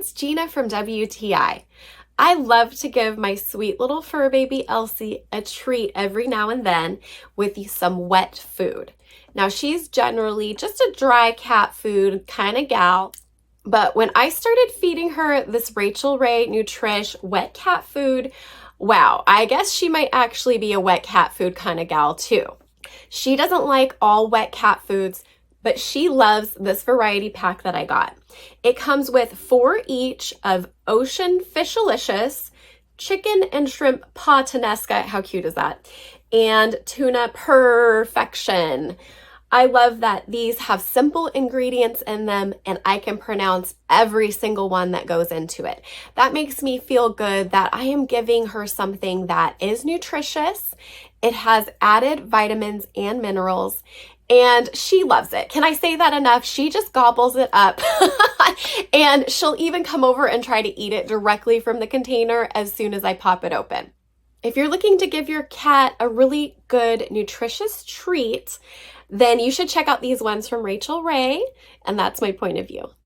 it's Gina from WTI. I love to give my sweet little fur baby Elsie a treat every now and then with some wet food. Now she's generally just a dry cat food kind of gal, but when I started feeding her this Rachael Ray Nutrish wet cat food, wow, I guess she might actually be a wet cat food kind of gal too. She doesn't like all wet cat foods, but she loves this variety pack that I got. It comes with 4 each of ocean Fish-A-Licious, chicken and shrimp Pawttenesca, how cute is that? And tuna Purrfection. I love that these have simple ingredients in them and I can pronounce every single one that goes into it. That makes me feel good that I am giving her something that is nutritious. It has added vitamins and minerals, and she loves it. Can I say that enough? She just gobbles it up and she'll even come over and try to eat it directly from the container as soon as I pop it open. If you're looking to give your cat a really good nutritious treat, then you should check out these ones from Rachael Ray, and that's my point of view.